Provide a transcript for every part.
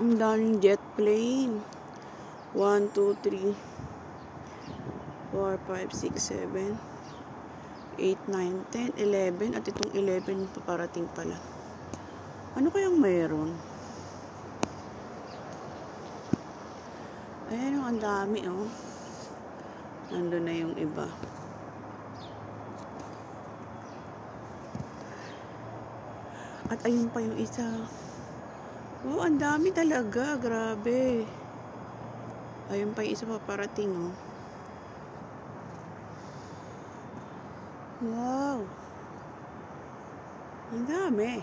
Ang daming jet plane. 1, 2, 3, 4, 5, 6, 7, 8, 9, 10, 11. At itong 11 paparating pala. Ano kayang mayroon? Ayan, ang dami, oh. Nandun na yung iba. At ayun pa yung isa. Oh, ang dami talaga. Grabe. Ayun pa yung isa paparating, oh. Wow. Ang dami.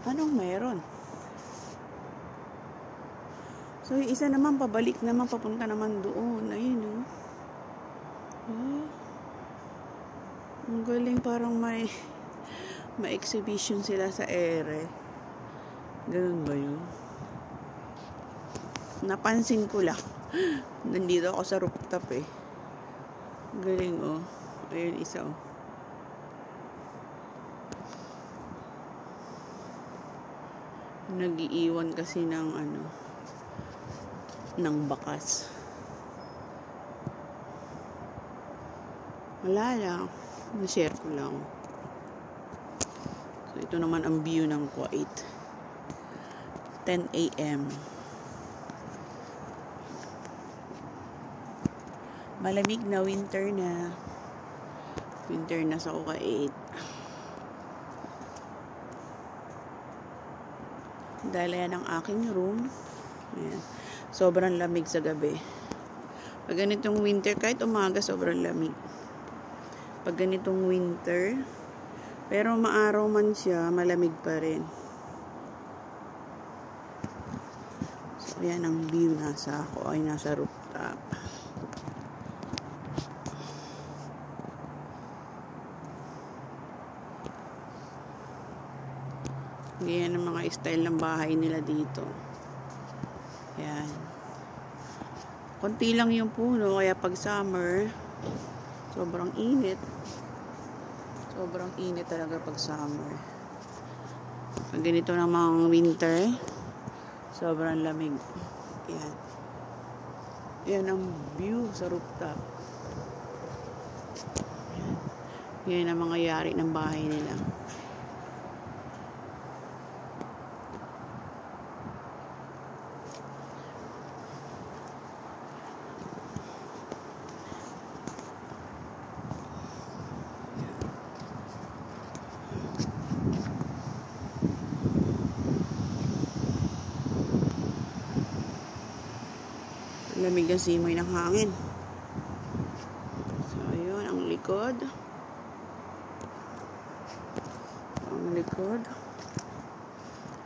Anong meron? So, yung isa naman, pabalik naman, papunta naman doon. Ayun, oh. Oh. Ang galing, parang may exhibition sila sa ere. Ganun ba yun? Napansin ko lang. Nandito ako sa rooftop, eh. Galing, oh. Ayun, isa, oh. Nag-iiwan kasi ng ng bakas. Wala lang. Na-share ko lang. So, ito naman ang view ng Kuwait. 10 AM. Malamig na, winter na. Winter na sa Kuwait. Dahil yan ang aking room. Ayan. Sobrang lamig sa gabi. Pag ganitong winter, kahit umaga, sobrang lamig. Pag ganitong winter, pero maaraw man siya, malamig pa rin. So, ayan ang view nasa rooftop. Ganyan ang mga style ng bahay nila dito. Ayan. Konti lang yung puno, kaya pag summer, sobrang init. Sobrang init talaga pag summer. Pag ganito namang winter, sobrang lamig. Ayan. Ayan ang view sa rooftop. Ayan. Yan ang mga yari ng bahay nila. Lamig ang simoy ng hangin. So, ayun, ang likod. Ang likod.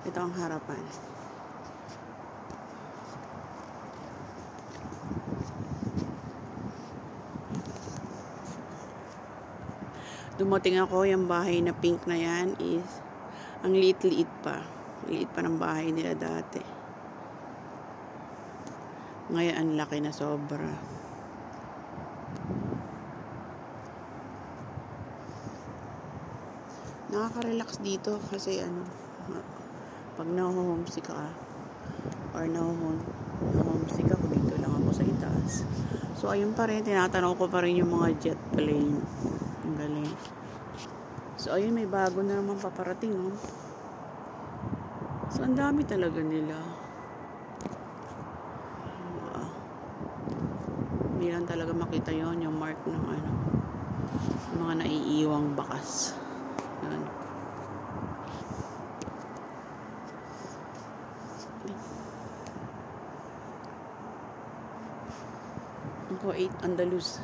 Ito ang harapan. Dumating ako, yung bahay na pink na yan is, ang liit-liit pa. Liit pa ng bahay nila dati. Ngayon, ang laki na sobra. Nakaka-relax dito kasi pag na-homesick ka or na-homesick ako, dito lang ako sa itaas. So, ayun pa rin, tinatanong ko pa rin yung mga jet plane. Ang galing. So, ayun, may bago na naman paparating, oh. So, ang dami talaga nila. Hindi lang talaga makita yon yung mark ng mga naiiwang bakas. Yan. Kuwait, Andalus.